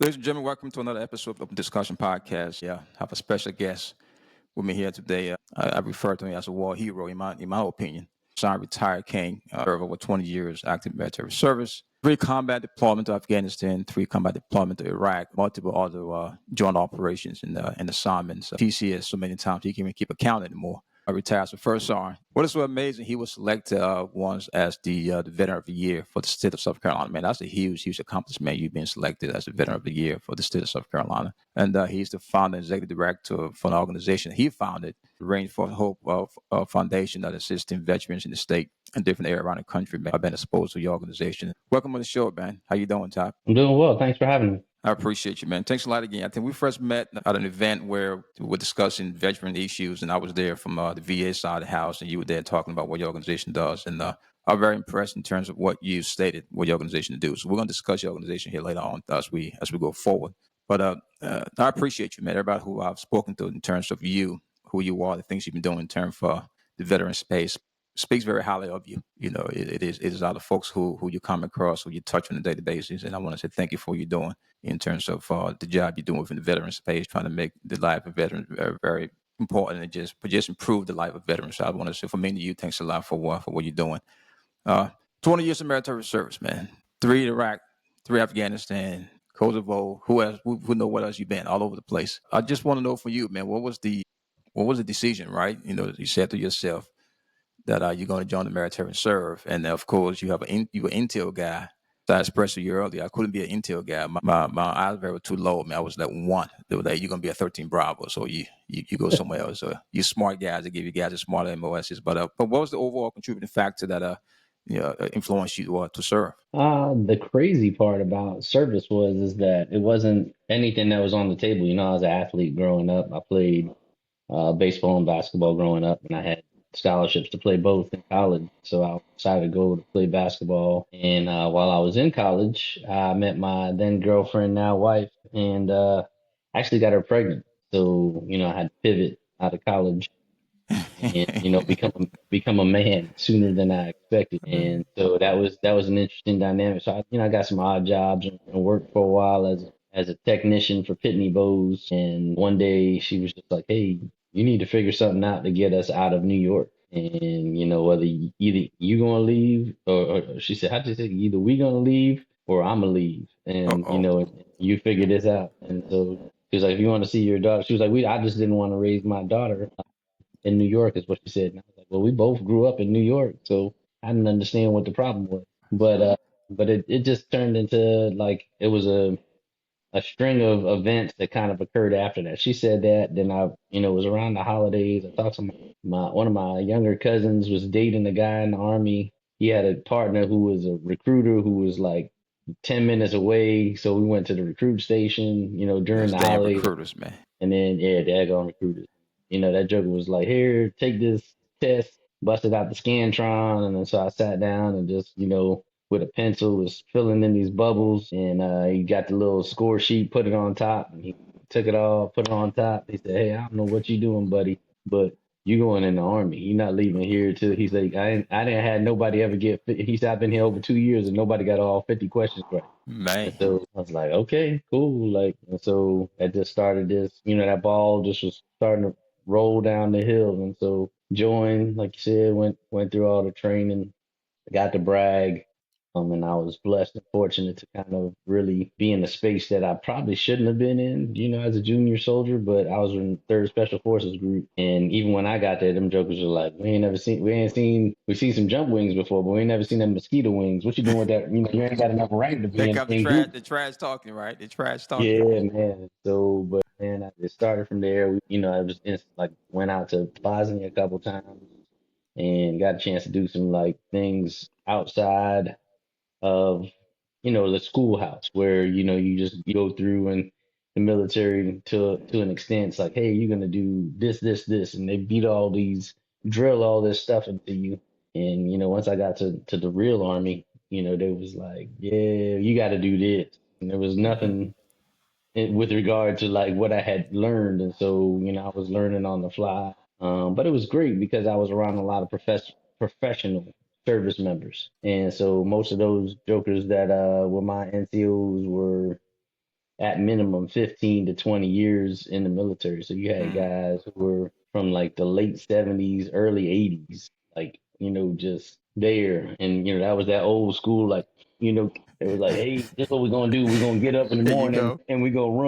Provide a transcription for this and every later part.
Ladies and gentlemen, welcome to another episode of Discussion Podcast. Yeah, I have a special guest with me here today. I refer to him as a war hero, in my opinion. Signed retired King, served over 20 years active military service, 3 combat deployment to Afghanistan, 3 combat deployment to Iraq, multiple other joint operations and assignments. TCS so many times he can't even keep account anymore. Retired as a first sergeant. What is so amazing? He was selected once as the veteran of the year for the state of South Carolina. Man, that's a huge, huge accomplishment. You've been selected as the veteran of the year for the state of South Carolina, and he's the founder and executive director for an organization he founded, the Range for Hope Foundation, that assists veterans in the state and different areas around the country. Man, I've been exposed to your organization. Welcome on the show, man. How you doing, Todd? I'm doing well. Thanks for having me. I appreciate you, man. Thanks a lot again. I think we first met at an event where we were discussing veteran issues, and I was there from the VA side of the house, and you were there talking about what your organization does. And I'm very impressed in terms of what you stated, what your organization do. So we're going to discuss your organization here later on as we go forward. But I appreciate you, man. Everybody who I've spoken to in terms of you, who you are, the things you've been doing in terms of the veteran space, speaks very highly of you. You know, it is a lot of folks who you come across, who you touch on a daily basis. And I want to say thank you for what you're doing in terms of the job you're doing within the veteran space, trying to make the life of veterans very, very important and just improve the life of veterans. So I want to say from me to you, thanks a lot for what you're doing. 20 years of military service, man. 3 Iraq, 3 Afghanistan, Kosovo. Who else? Who know what else you've been all over the place? I just want to know for you, man. What was the decision, right? You know, you said to yourself that you're going to join the military and serve, and of course you you an intel guy. So I expressed to you earlier, I couldn't be an intel guy. My eyes were too low. I mean, I was like 1. They were like, you're gonna be a 13 Bravo, so you go somewhere else. You smart guys, they give you guys a smarter MOSs. But what was the overall contributing factor that influenced you to serve? The crazy part about service is that it wasn't anything that was on the table. You know, I was an athlete growing up. I played baseball and basketball growing up, and I had scholarships to play both in college. So I decided to go to play basketball. And while I was in college, I met my then girlfriend, now wife, and actually got her pregnant. So, you know, I had to pivot out of college and become a man sooner than I expected. And so that was an interesting dynamic. So I got some odd jobs and worked for a while as a technician for Pitney Bowes. And one day she was just like, "Hey, you need to figure something out to get us out of New York." And whether either you gonna leave or she said, "How'd you say either we gonna leave or I'm gonna leave?" And Uh-oh. you figure this out. And so she was like, "If you want to see your daughter," she was like, I just didn't want to raise my daughter in New York," is what she said. And I was like, "Well, we both grew up in New York, so I didn't understand what the problem was." But it just turned into like it was a string of events that kind of occurred after that. She said that, then it was around the holidays. I talked to one of my younger cousins was dating a guy in the army. He had a partner who was a recruiter who was like 10 minutes away. So we went to the recruit station, during Those the damn holidays. recruiters, man. And then, yeah, daggone recruiters. That joker was like, "Here, take this test," busted out the Scantron. And then so I sat down and just, with a pencil was filling in these bubbles. And he got the little score sheet, put it on top. And he took it all, put it on top. He said, "Hey, I don't know what you doing, buddy, but you going in the army. You're not leaving here till," he's like, I didn't had nobody ever get," he said, "I've been here over 2 years and nobody got all 50 questions right." And Man. so I was like, "Okay, cool." Like, and so I just started this, that ball just was starting to roll down the hill. And so joined, like you said, went through all the training, got to brag. And I was blessed and fortunate to kind of really be in a space that I probably shouldn't have been in, as a junior soldier, but I was in third special forces group. And even when I got there, them jokers were like, we've seen some jump wings before, but we ain't never seen them mosquito wings. What you doing with that? You ain't got enough rank to They be in, got in group. the trash talking, right? The trash talking. Yeah, man. So, but man, I just started from there. I was like went out to Bosnia a couple times and got a chance to do some like things outside of the schoolhouse where you just you go through and the military to an extent. It's like, "Hey, you're gonna do this, and they drill all this stuff into you." And once I got to the real army, they was like, "Yeah, you got to do this," and there was Hmm. nothing with regard to like what I had learned. And so I was learning on the fly. But it was great because I was around a lot of professional service members. And so most of those jokers that were my NCOs were at minimum 15 to 20 years in the military. So you had Mm. guys who were from like the late 70s, early 80s, like, just there. And, that was that old school, like, it was like, hey, this is what we're going to do. We're going to get up in the There you morning go. and we're going to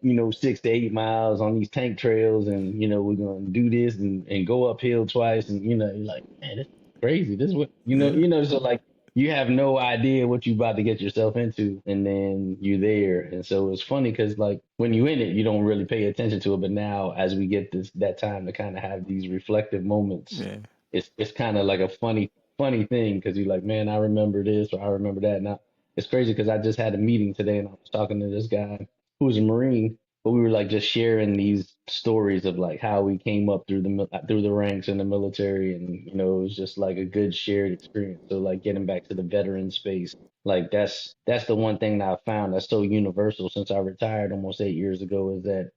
run, 6 to 8 miles on these tank trails. And, we're going to do this and go uphill twice. And, you're like, man, this is crazy. This is what, Yeah. so like, you have no idea what you about to get yourself into, and then you're there. And so it's funny because like when you're in it, you don't really pay attention to it. But now as we get that time to kind of have these reflective moments, Yeah. it's kind of like a funny thing because you're like, man, I remember this or I remember that. Now it's crazy because I just had a meeting today and I was talking to this guy who's a Marine, but we were like just sharing these stories of like how we came up through the ranks in the military, and it was just like a good shared experience. So like getting back to the veteran space, like that's the one thing that I found that's so universal since I retired almost 8 years ago is that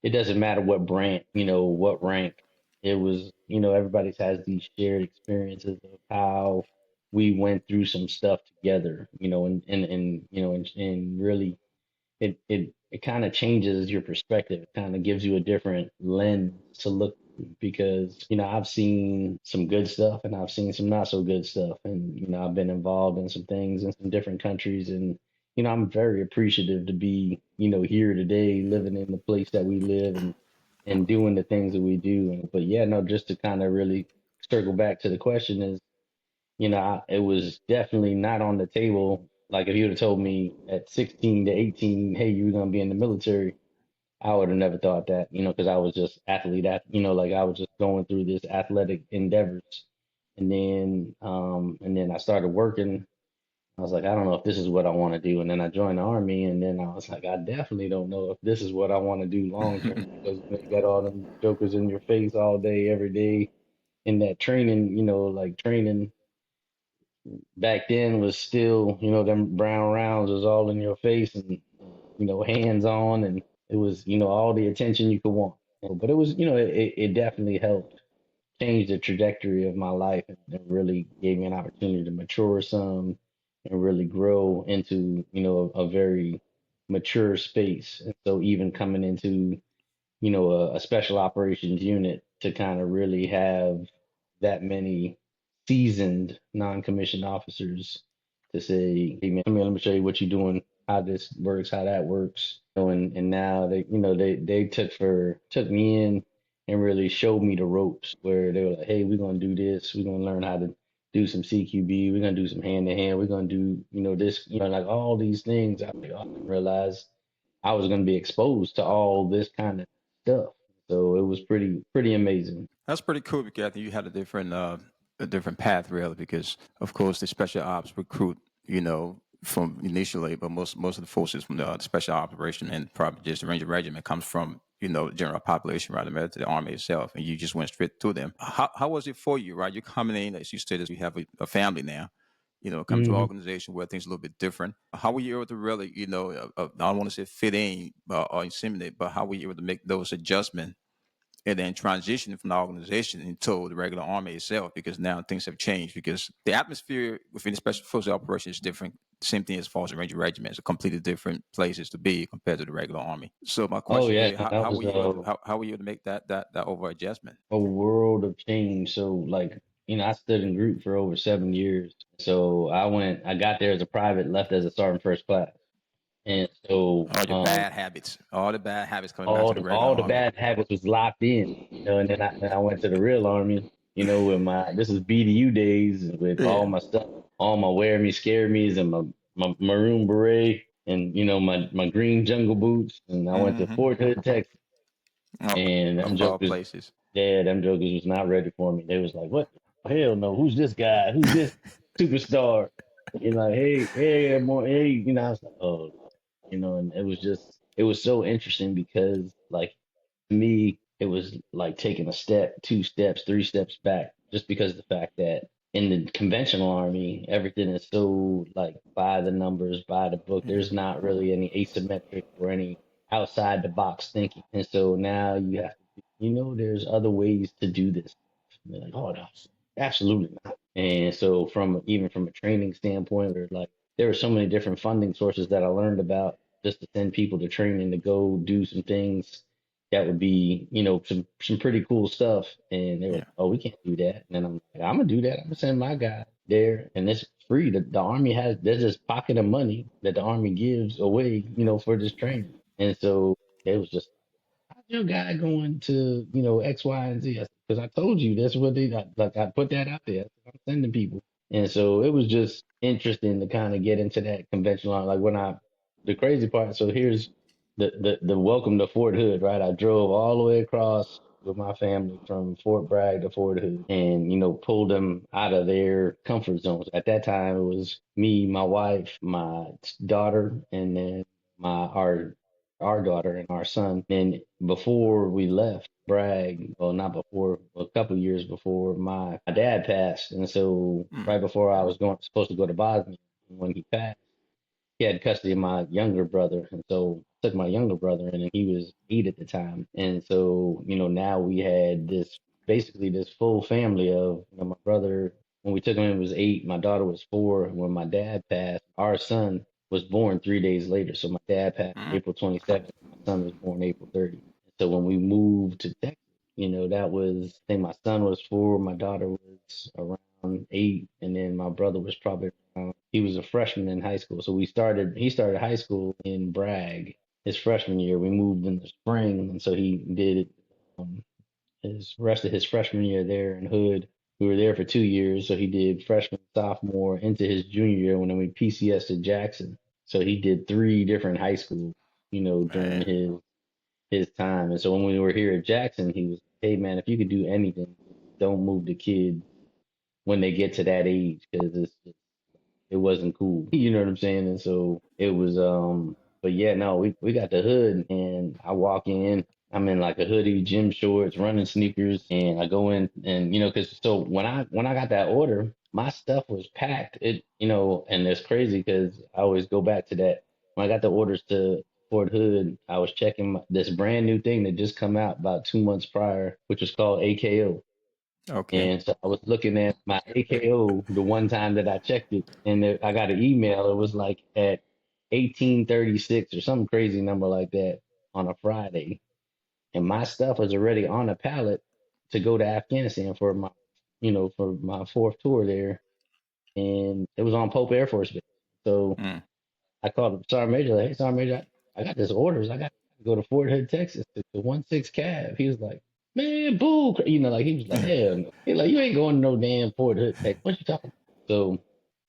it doesn't matter what branch, what rank. It was, everybody has these shared experiences of how we went through some stuff together, and really it kind of changes your perspective. It kind of gives you a different lens to look through because, I've seen some good stuff and I've seen some not so good stuff. And, I've been involved in some things in some different countries. And, I'm very appreciative to be, here today, living in the place that we live and doing the things that we do. But yeah, no, just to kind of really circle back to the question is, it was definitely not on the table. Like if you would have told me at 16 to 18, hey, you're gonna be in the military, I would have never thought that, because I was just like I was just going through this athletic endeavors, and then I started working. I was like, I don't know if this is what I want to do, and then I joined the army, and then I was like, I definitely don't know if this is what I want to do long term because you got all them jokers in your face all day, every day in that training, like training back then was still, them brown rounds was all in your face and, hands on, and it was, all the attention you could want. But it was, it definitely helped change the trajectory of my life and really gave me an opportunity to mature some and really grow into, a very mature space. And so even coming into a special operations unit to kind of really have that many seasoned non-commissioned officers to say, hey man, come here, let me show you what you're doing, how this works, how that works. And now they took me in and really showed me the ropes where they were like, hey, we're gonna do this, we're gonna learn how to do some CQB, we're gonna do some hand to hand, we're gonna do, this, like all these things. I didn't realize I was gonna be exposed to all this kind of stuff. So it was pretty amazing. That's pretty cool because I think you had a different path really because of course the special ops recruit, from initially, but most of the forces from the special operation and probably just the Ranger Regiment comes from, the general population, right, the Army itself, and you just went straight to them. How was it for you, right? You're coming in, as you stated, you have a family now, come to an Hmm. organization where things are a little bit different. How were you able to really, I don't want to say fit in or assimilate, but how were you able to make those adjustments and then transition from the organization into the regular army itself because now things have changed because the atmosphere within the special forces operation is different. Same thing as far as the ranger regiment. It's a completely different places to be compared to the regular army. So my Oh question yeah, is, no, how, that how was were you able to how were you able to make that over adjustment? a world of change. So like, I stood in group for over 7 years. So I got there as a private, left as a sergeant first class. And so All your bad habits, all the bad habits coming back all to the the regular all the army. bad habits was locked in, and then I went to the real army, with my this is BDU days with all Yeah. my stuff, all my wear me, scare me's, and my maroon beret, and my green jungle boots, and I went to Mm-hmm. Fort Hood, Texas, Of, and of all places. them jokers was not ready for me. They was like, "What? Hell no! Who's this guy? Who's this superstar?" Like, hey, more, hey, I was like, oh, and it was so interesting because like to me, it was like taking a step, two steps, three steps back, just because of the fact that in the conventional army, everything is so like by the numbers, by the book. Yeah. There's not really any asymmetric or any outside the box thinking. And so now you have to, there's other ways to do this. And they're like, oh no, absolutely not. And so even from a training standpoint, we're like there were so many different funding sources that I learned about just to send people to training to go do some things that would be, some pretty cool stuff. And they were like, Yeah. "Oh, we can't do that." And then I'm like, "I'm gonna do that. I'm gonna send my guy there, and it's free. The army has there's this pocket of money that the army gives away, for this training." And so it was just, "How's your guy going to, X, Y, and Z?" Because I told you that's what like. I put that out there. I'm sending people. And so it was just interesting to kind of get into that conventional. Like the crazy part. So here's the welcome to Fort Hood, right? I drove all the way across with my family from Fort Bragg to Fort Hood, and pulled them out of their comfort zones. At that time, it was me, my wife, my daughter, and then my our daughter and our son. And before we left Bragg, well, not before, a couple of years before, my dad passed. And so Mm. right before I was supposed to go to Bosnia, when he passed, he had custody of my younger brother. And so I took my younger brother in, and he was 8 at the time. And so, now we had basically this full family of, my brother, when we took him in, was 8. My daughter was 4. And when my dad passed, our son was born 3 days later. So my dad passed Mm. April 27th. My son was born April 30th. So when we moved to Texas, that was, I think my son was 4, my daughter was around 8, and then my brother was probably around, he was a freshman in high school. So he started high school in Bragg his freshman year. We moved in the spring, and so he did um, his rest of his freshman year there in Hood. We were there for 2 years, so he did freshman, sophomore, into his junior year when we PCS to Jackson. So he did 3 different high schools, during Man. his time. And so when we were here at Jackson, he was, "Hey man, if you could do anything, don't move the kids when they get to that age, because it wasn't cool." You know what I'm saying? And so it was, but yeah, no, we got the hood, and I walk in, I'm in like a hoodie, gym shorts, running sneakers, and I go in, and cause so when I got that order, my stuff was packed. And it's crazy because I always go back to that. When I got the orders to Fort Hood, I was checking this brand new thing that just come out about 2 months prior, which was called AKO. Okay. And so I was looking at my AKO the one time that I checked it, and I got an email. It was like at 1836 or some crazy number like that on a Friday, and my stuff was already on a pallet to go to Afghanistan for my fourth tour there, and it was on Pope Air Force Base. So Mm. I called the Sergeant Major, like, "Hey, Sergeant Major, I got this orders. I got to go to Fort Hood, Texas, to the 1-6 Cav." He was like, "Man, boo." Like he was like, "Hell no." He like, "You ain't going to no damn Fort Hood, Texas. What you talking about?" So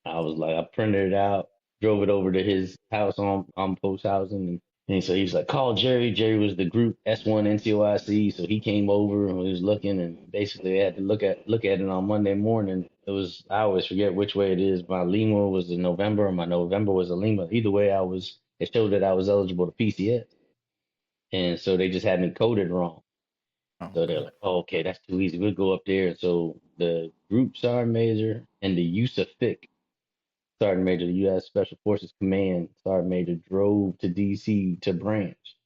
I was like, I printed it out, drove it over to his house on post housing, and so he's like, "Call Jerry." Jerry was the group S1 NCOIC, so he came over and he was looking, and basically I had to look at it on Monday morning. It was, I always forget which way it is. My Lima was in November, or my November was a Lima. Either way, it showed that I was eligible to PCS, and so they just had me coded wrong. So they're Okay. like, "Oh, okay, that's too easy. We'll go up there." And so the group sergeant major and the Yusuf Sergeant Major, the U.S. Special Forces Command Sergeant Major, drove to D.C. to branch,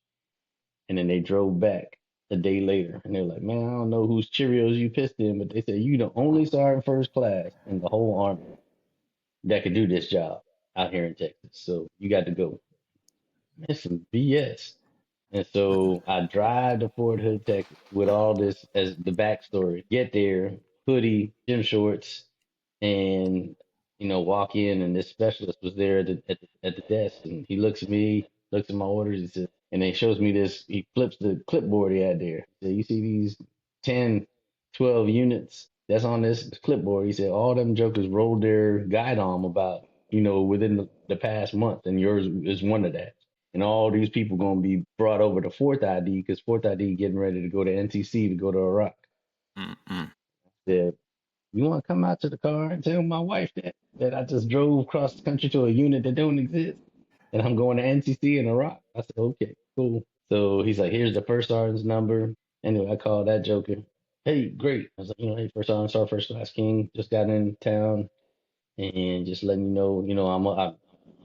and then they drove back a day later, and they're like, "Man, I don't know whose Cheerios you pissed in, but they said you the only sergeant first class in the whole army that could do this job out here in Texas. So you got to go." It's some BS. And so I drive to Fort Hood, Texas, with all this as the backstory. Get there, hoodie, gym shorts, and walk in, and this specialist was there at the desk, and he looks at me, looks at my orders, he says, and then he shows me this. He flips the clipboard he had there. He said, "You see these 10, 12 units that's on this clipboard?" He said, "All them jokers rolled their guide on about within the past month, and yours is one of that." And all these people gonna be brought over to Fourth ID because Fourth ID getting ready to go to NTC to go to Iraq. Mm-mm. Said, "You want to come out to the car and tell my wife that I just drove across the country to a unit that don't exist, and I'm going to NTC in Iraq?" I said, "Okay, cool." So he's like, "Here's the first sergeant's number." Anyway, I called that joker. "Hey, great." I was like, "Hey, first sergeant, Sergeant First Class King, just got in town, and just letting you know, I'm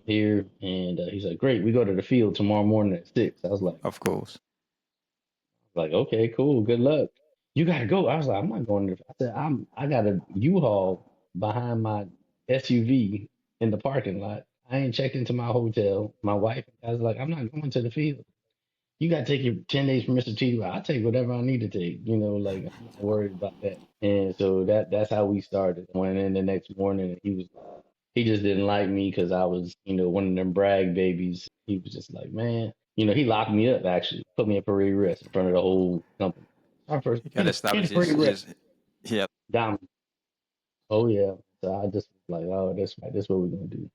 here." And he's like, "Great, we go to the field tomorrow morning at 6." I was Of course. like, "Okay, cool, good luck." "You gotta go." I was like, "I'm not going to." I said, I got a U-Haul behind my SUV in the parking lot. I ain't checked into my hotel. My wife, I was like, I'm not going to the field. You got to take your 10 days from Mr. T. I'll take whatever I need to take. Like I'm not worried about that. And so that's how we started. Went in the next morning and he just didn't like me because I was, one of them brag babies. He was just like, man, he locked me up actually, put me in parade arrest in front of the whole company. Our first You got to in establish parade arrest. yeah. Down. Oh yeah. So I just was like, oh, that's right. That's what we're gonna do.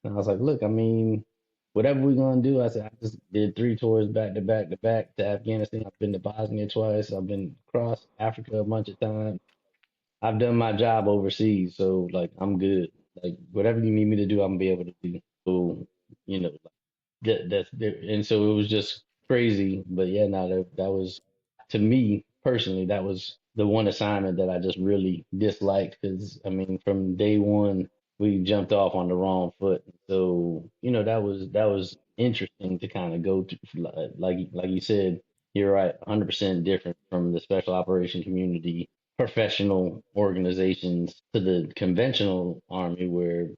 And I was like, look, I mean, whatever we're gonna do, I said, I just did 3 tours back to back to back to Afghanistan. I've been to Bosnia twice. I've been across Africa a bunch of times. I've done my job overseas, so like I'm good. Like whatever you need me to do, I'm gonna be able to do. So, like, and so it was just crazy. But yeah, no, that was to me personally, that was the one assignment that I just really disliked because I mean, from day one, we jumped off on the wrong foot. So that was interesting to kind of go to, like you said, you're right, 100% different from the special operation community, professional organizations to the conventional army, where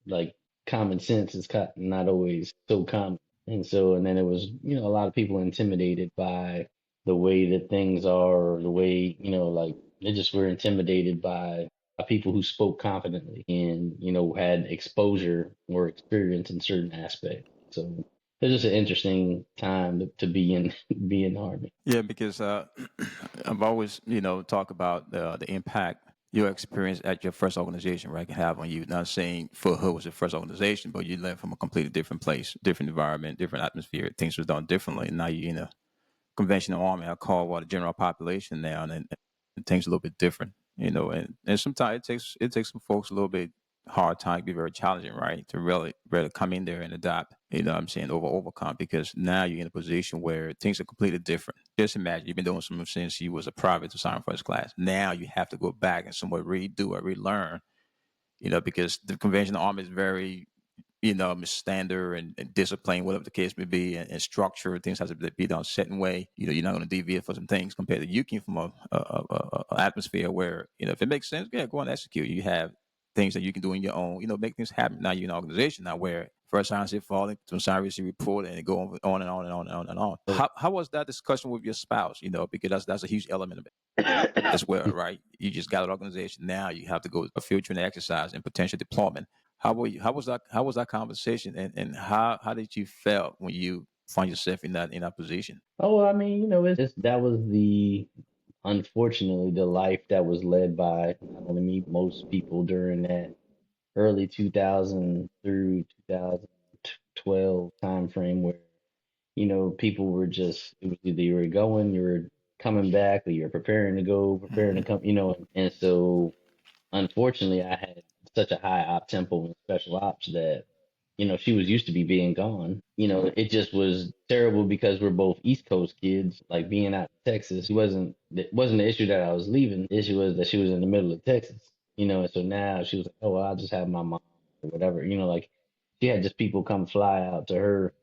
like common sense is not always so common. And then it was, a lot of people intimidated by the way that things are, or the way, like they just were intimidated by people who spoke confidently and, had exposure or experience in certain aspects. So it was just an interesting time to be in, be in the army. Yeah, because I've always, talk about the impact your experience at your first organization, right, can have on you. Not saying Foot Hood was your first organization, but you left from a completely different place, different environment, different atmosphere. Things were done differently. And now you're in a conventional army. I call what the general population now, and things a little bit different, and sometimes it takes some folks a little bit hard time to be very challenging, right? To really come in there and adapt, what I'm saying, overcome, because now you're in a position where things are completely different. Just imagine you've been doing something since you was a private to sergeant first class. Now you have to go back and somewhat redo or relearn, because the conventional army is very standard and discipline, whatever the case may be, and structure. Things have to be done a certain way. You're not going to deviate for some things compared to you came from a atmosphere where, if it makes sense, yeah, go and execute. You have things that you can do in your own, make things happen. Now you're in an organization now where first signs are falling, some signs you report, and it go on and on and on and on and on. How was that discussion with your spouse? Because that's a huge element of it as well, right? You just got an organization. Now you have to go a field training exercise and potential deployment. How were you? How was that conversation, and how did you felt when you find yourself in that position? Oh, well, I mean, that was unfortunately the life that was led by not only me, most people during that early 2000 through 2012 time frame, where people were just, it was either you were going, you were coming back, or you're preparing to go, preparing to Hmm. come, and so unfortunately I had such a high op tempo in special ops that she was used to being gone. It just was terrible because we're both East Coast kids. Like being out in Texas, it wasn't the issue that I was leaving. The issue was that she was in the middle of Texas. And so now she was like, oh, well, I'll just have my mom or whatever. Like she had just people come fly out to her,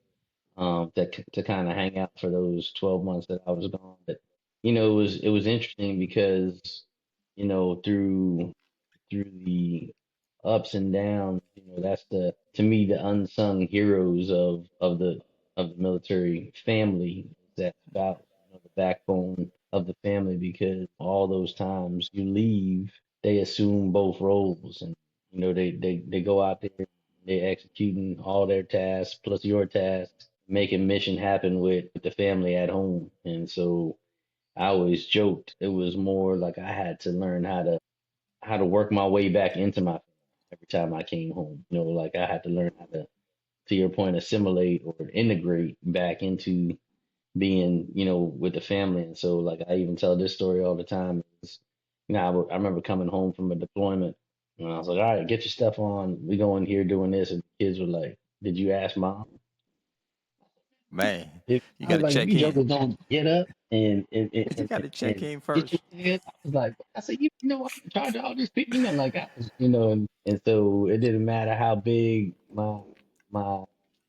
to kind of hang out for those 12 months that I was gone. But it was interesting because through the ups and downs, that's to me the unsung heroes of the military family. That spouse, the backbone of the family, because all those times you leave, they assume both roles, and they go out there, they're executing all their tasks plus your tasks, making mission happen with the family at home. And so I always joked it was more like I had to learn how to work my way back into my family every time I came home. Like I had to learn how to your point, assimilate or integrate back into being, with the family. And so, like, I even tell this story all the time. I remember coming home from a deployment, and I was like, all right, get your stuff on. We go in here doing this. And the kids were like, did you ask mom? Man, you I got was to like, if check you in. jokers don't get up You got to check and in get your first. kids, I was like, I said, I'm in charge of all these people, like I was, and so it didn't matter how big my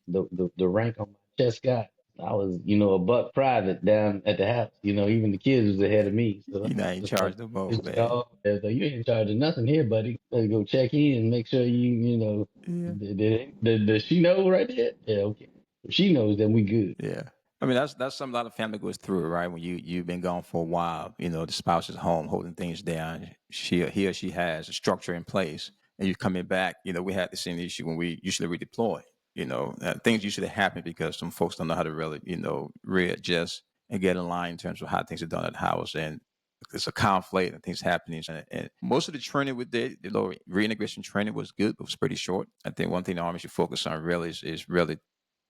the rank on my chest got. a buck private down at the house. Even the kids was ahead of me. So You're I not in was charge no more, just like, man. oh, yeah, so you ain't in charge of nothing here, buddy. Better go check in and make sure Yeah. does she know right there? Yeah, okay. If she knows, then we good. Yeah. I mean, that's something a lot of family goes through, right? When you've been gone for a while, the spouse is home holding things down. He or she has a structure in place, and you're coming back. We had the same issue when we usually redeploy. Things usually happen because some folks don't know how to really, readjust and get in line in terms of how things are done at the house, and it's a conflict and things happening. And most of the training we did, the little reintegration training was good, but was pretty short. I think one thing the Army should focus on really is really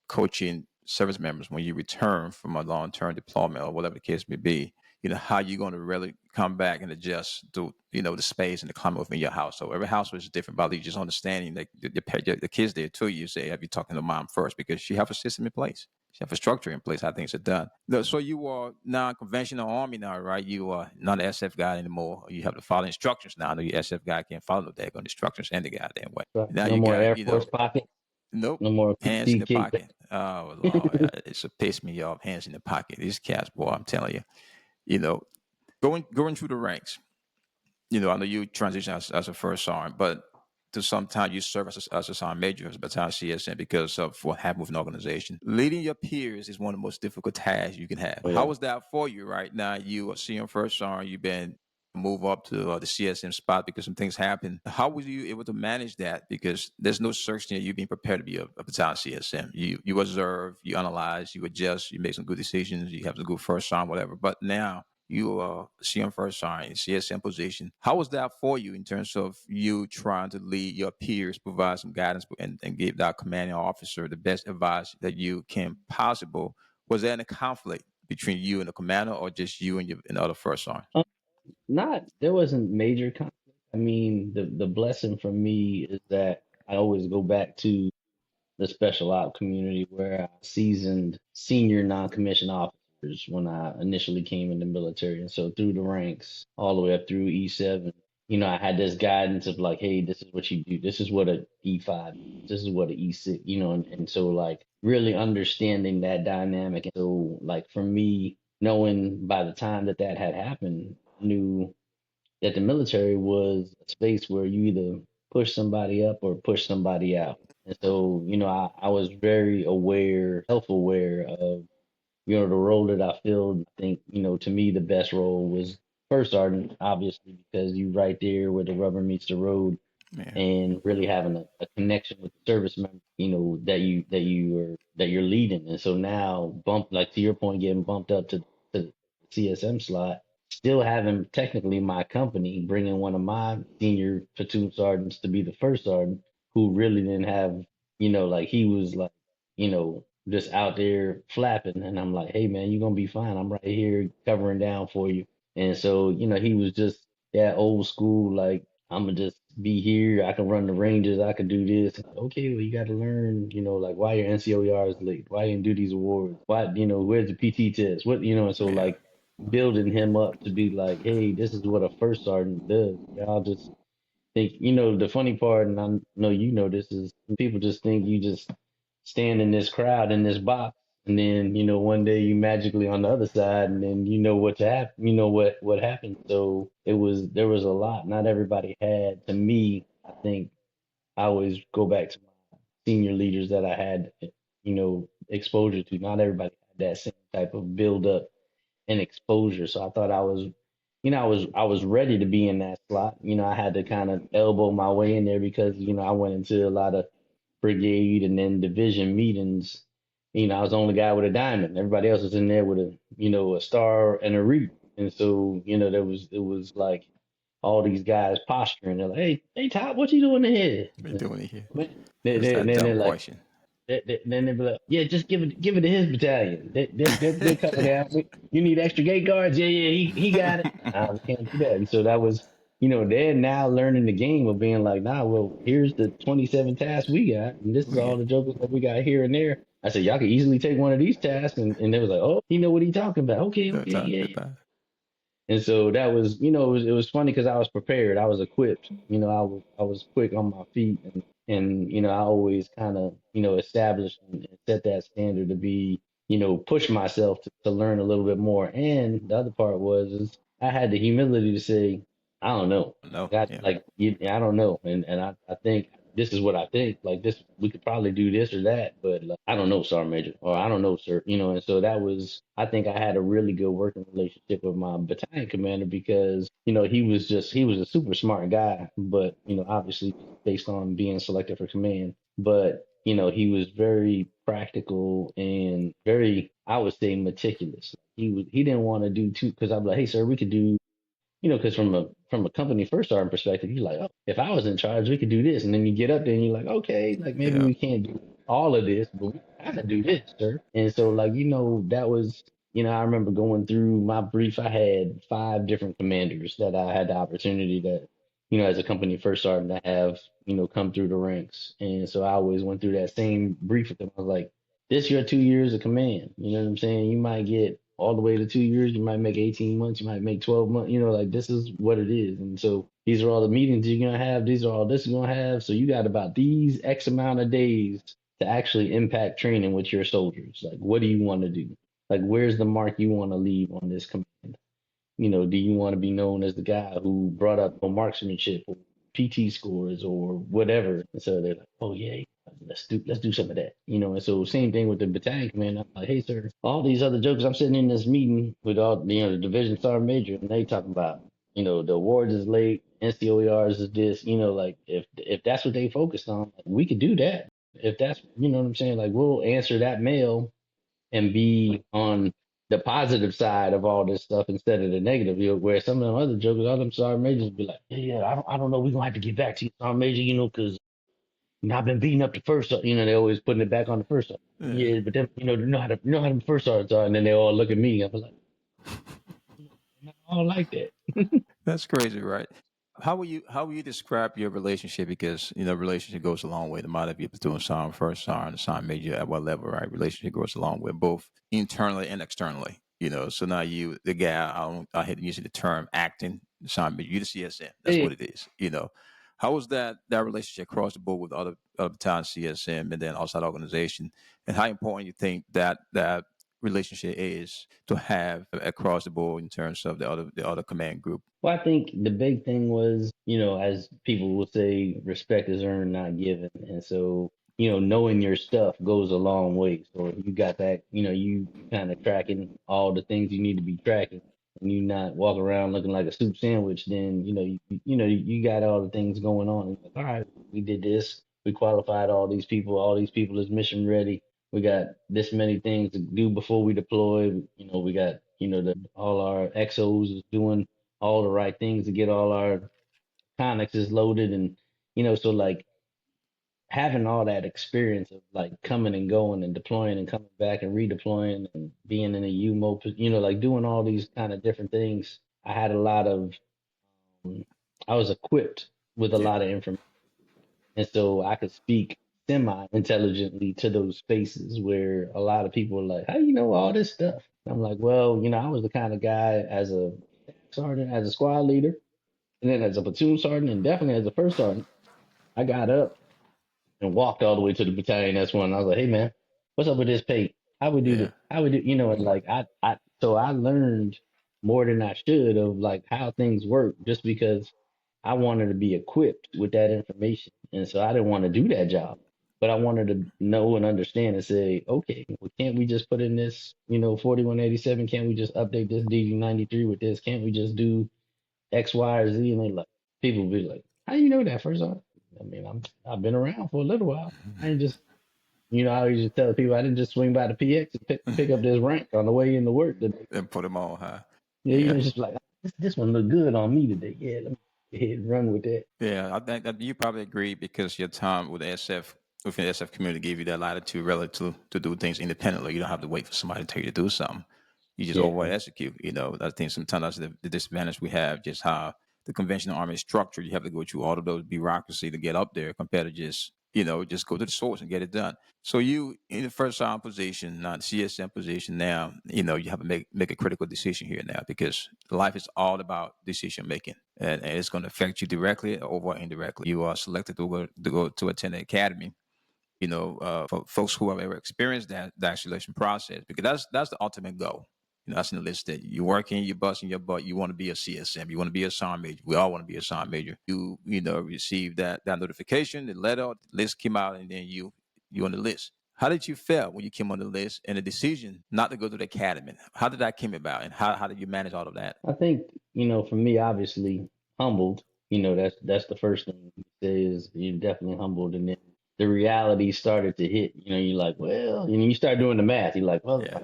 coaching service members when you return from a long-term deployment or whatever the case may be, how you're going to really come back and adjust to, the space and the climate within your house. So every household is different, but you just understanding that the kids there too, you say, have you talking to mom first? Because she have a system in place. She have a structure in place, how things are done. No, so you are non-conventional Army now, right? You are not an SF guy anymore. You have to follow instructions now. I know your SF guy can't follow the daggone instructions and the goddamn way. So, Now no you more got, Air Force pocket, nope. no more Hands in PT the kickback. pocket. Oh Lord, it's a piss me off. Hands in the pocket. These cats, boy, I'm telling you. You know, going through the ranks. I know you transition as a first sergeant, but to sometimes you serve as a sergeant major as a battalion CSM because of what happened with an organization. Leading your peers is one of the most difficult tasks you can have. How Yeah. was that for you? Right now, you are CM first sergeant. You've been move up to the CSM spot because some things happen. How were you able to manage that? Because there's no such thing as you being prepared to be a battalion CSM. You observe, you analyze, you adjust, you make some good decisions, you have some good first sergeant, whatever. But now you are CM first sergeant, CSM position. How was that for you in terms of you trying to lead your peers, provide some guidance, and give that commanding officer the best advice that you can possible? Was there any conflict between you and the commander, or just you and the other first sergeant? Not there wasn't major conflict. I mean, the blessing for me is that I always go back to the special op community where I seasoned senior non-commissioned officers when I initially came in the military. And so through the ranks, all the way up through E7, I had this guidance of like, hey, this is what you do. This is what a E5 is. This is what an E6, and so like really understanding that dynamic. And so like for me, knowing by the time that that had happened, I knew that the military was a space where you either push somebody up or push somebody out. And so, I was very aware, self-aware of, the role that I filled. I think, to me, the best role was first sergeant, obviously, because you right there where the rubber meets the road Yeah. and really having a connection with the service member, that you're leading. And so now bump like to your point, getting bumped up to the CSM slot, still having technically my company, bringing one of my senior platoon sergeants to be the first sergeant who really didn't have, like he was like, just out there flapping. And I'm like, hey man, you're gonna be fine. I'm right here covering down for you. And so, he was just that old school, like, I'm gonna just be here. I can run the ranges. I can do this. Okay, well, you got to learn, like why your NCOER is late. Why you didn't do these awards? Why, where's the PT test? What, and so Yeah. like building him up to be like, hey, this is what a first sergeant does. Y'all just think, the funny part, and I know this is people just think you just stand in this crowd in this box, and then one day you magically on the other side, and then what to happen, what happened. So there was a lot. Not everybody had. To me, I think I always go back to my senior leaders that I had, exposure to. Not everybody had that same type of build up and exposure. So I thought I was, I was ready to be in that slot. I had to kind of elbow my way in there because, I went into a lot of brigade and then division meetings. I was the only guy with a diamond. Everybody else was in there with a star and a reap. And so, it was like all these guys posturing. They're like, hey, Top, what you doing in here? What are you doing here? That's Then that dumb they're like, question. then they be like, yeah, just give it to his battalion. They'll cover down. You need extra gate guards? Yeah, yeah, he got it. We can't do that. And so that was, they're now learning the game of being like, nah, well, here's the 27 tasks we got, and this is Yeah. all the jokers that we got here and there. I said, y'all could easily take one of these tasks, and they was like, oh, he know what he talking about. Okay, No okay, time yeah, for yeah. that. And so that was, it was funny because I was prepared. I was equipped. I was quick on my feet, and I always kind of, established and set that standard to be. push myself to learn a little bit more. And the other part was is I had the humility to say, I don't know. No, yeah, I don't know. And I think this is what I think. Like this, we could probably do this or that, but like, I don't know, Sergeant Major, or I don't know, sir. And so that was, I think I had a really good working relationship with my battalion commander because, he was a super smart guy, but, obviously based on being selected for command. But he was very practical and very, I would say, meticulous. He didn't want to do too because I'm like, hey sir, we could do, because from a company first sergeant perspective, you're like, oh, if I was in charge, we could do this, and then you get up there and you're like, okay, like maybe yeah, we can't do all of this, but we kind of do this, sir. And so like that was. I remember going through my brief. I had five different commanders that I had the opportunity that, as a company first sergeant to have, come through the ranks. And so I always went through that same brief with them. I was like, this your 2 years of command. You know what I'm saying? You might get all the way to 2 years. You might make 18 months. You might make 12 months. Like this is what it is. And so these are all the meetings you're going to have. These are all this you're going to have. So you got about these X amount of days to actually impact training with your soldiers. Like, what do you want to do? Like, where's the mark you want to leave on this command? Do you want to be known as the guy who brought up no marksmanship or PT scores or whatever? And so they're like, oh yeah, let's do some of that. And so same thing with the battalion commander. I'm like, hey sir, all these other jokers. I'm sitting in this meeting with all the division sergeant major, and they talking about the awards is late, NCOERs is this. Like if that's what they focused on, like, we could do that. If that's what I'm saying, like we'll answer that mail and be on the positive side of all this stuff instead of the negative. Where some of them other jokers, all them sergeant majors be like, yeah, I don't know, we're gonna have to get back to you, sergeant major, because I've been beating up the first, they always putting it back on the first. yeah. Yeah, but then you know how the first sergeants are, and then they all look at me. I was like, not all like that. That's crazy, right? How will you describe your relationship? Because relationship goes a long way. No matter if you're platoon sergeant, first sergeant, sergeant major, at what level, right? Relationship goes a long way, both internally and externally. So now you, the guy, I hate using the term acting sergeant major. You the CSM. That's Yeah. what it is. How was that relationship across the board with other battalion CSM and then outside organization, and how important you think that relationship is to have across the board in terms of the other command group? Well, I think the big thing was, as people will say, respect is earned, not given. And so, knowing your stuff goes a long way. So if you got that, you kind of tracking all the things you need to be tracking, and you not walk around looking like a soup sandwich, then, you got all the things going on. And like, all right, we did this. We qualified all these people. All these people is mission ready. We got this many things to do before we deploy. We got, all our XOs is doing all the right things to get all our connexes loaded, and so like having all that experience of like coming and going and deploying and coming back and redeploying and being in a UMO, like doing all these kind of different things. I had a lot of um, I was equipped with a Yeah. lot of information, and so I could speak semi intelligently to those spaces where a lot of people are like, how do you know all this stuff? I'm like, well, I was the kind of guy as a sergeant, as a squad leader, and then as a platoon sergeant, and definitely as a first sergeant, I got up and walked all the way to the battalion. That's when I was like, "Hey man, what's up with this pay? How we do Yeah. the? How we do? And like so I learned more than I should of like how things work, just because I wanted to be equipped with that information, and so I didn't want to do that job, but I wanted to know and understand and say, okay, well, can't we just put in this, 4187? Can't we just update this DD 93 with this? Can't we just do X, Y, or Z? And they like people be like, how you know that first off? I mean, I've been around for a little while. I ain't just I always just tell people I didn't just swing by the PX and pick up this rank on the way into work today. And put them on, huh? Yeah, Yeah. just like this one look good on me today. Yeah, let me go ahead and run with that. Yeah, I think that you probably agree because your time with the SF within the SF community gave you that latitude relative to do things independently. You don't have to wait for somebody to tell you to do something. You just Yeah, over execute. I think sometimes that's the disadvantage we have, just how the conventional army is structured. You have to go through all of those bureaucracy to get up there compared to just go to the source and get it done. So you in the first round position, not CSM position now, you have to make a critical decision here now because life is all about decision making. And it's going to affect you directly or indirectly. You are selected to go to attend the academy. for folks who have ever experienced that selection process, because that's the ultimate goal. That's in the list that you're working, you're busting your butt. You want to be a CSM. You want to be a sergeant major. We all want to be a sergeant major. You receive that notification, the letter, the list came out, and then you on the list. How did you feel when you came on the list and the decision not to go to the academy? How did that came about, and how did you manage all of that? I think, for me, obviously humbled. That's the first thing you say is you're definitely humbled, and then the reality started to hit. You're like, well, you start doing the math. You're like, well, if Yeah,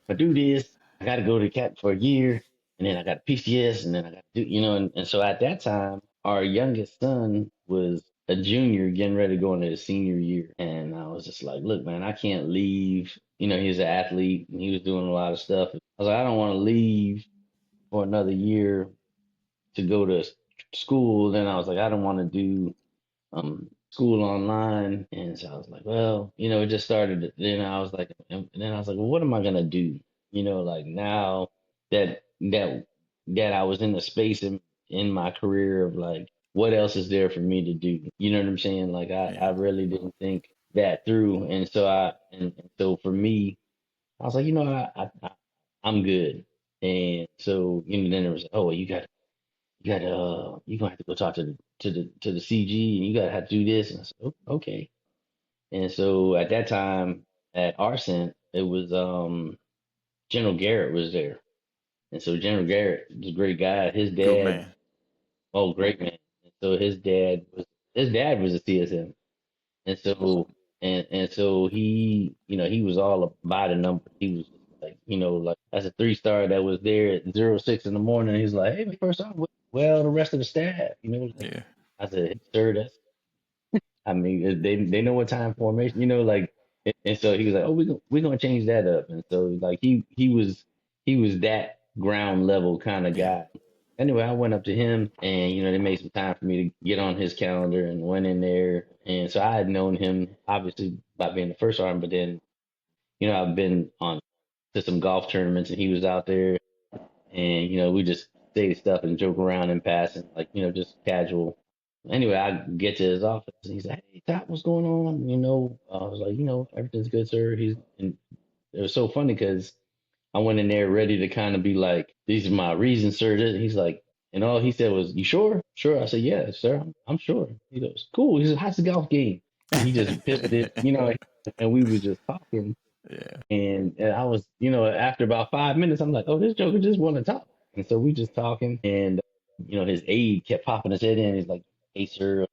I do this, I got to go to CAP for a year, and then I got PCS, and then I got to do, and so at that time, our youngest son was a junior getting ready to go into his senior year, and I was just like, look, man, I can't leave. He was an athlete and he was doing a lot of stuff. I was like, I don't want to leave for another year to go to school. Then I was like, I don't want to do school online. And so I was like, well, it just started. Then I was like, and then I was like, well, what am I gonna do? Like now that that I was in the space in my career of like, what else is there for me to do? You know what I'm saying? Like I yeah, really didn't think that through. And so and so for me, I was like, I'm good. And so, then there was, oh, you're gonna have to go talk to the CG, and you gotta have to do this. And I said, okay. And so at that time at Arcent, it was General Garrett was there, and so General Garrett was a great guy. His good dad, man. oh, great man. And so his dad was a CSM, and so and so he was all about the number. He was like, like as a 3-star that was there at 06 in the morning. He's like, hey, first off, well, the rest of the staff, like Yeah, I said, sir, I mean, they know what time formation, like, and so he was like, oh, we're gonna change that up, and so like he was that ground level kind of yeah, guy. Anyway, I went up to him, and they made some time for me to get on his calendar, and went in there, and so I had known him obviously by being the first arm, but then I've been on to some golf tournaments, and he was out there, and we just say stuff and joke around in passing, like just casual. Anyway, I get to his office and he's like, "Hey, Top, what's going on?" I was like, "Everything's good, sir." And it was so funny because I went in there ready to kind of be like, "These are my reasons, sir." He's like, and all he said was, "You sure?" Sure. I said, "Yeah, sir, I'm sure." He goes, "Cool." He said, "How's the golf game?" And he just pivoted, and we was just talking. yeah, And I was, after about 5 minutes, I'm like, oh, this Joker just want to talk. And so we just talking, and his aide kept popping his head in. He's like, hey, sir,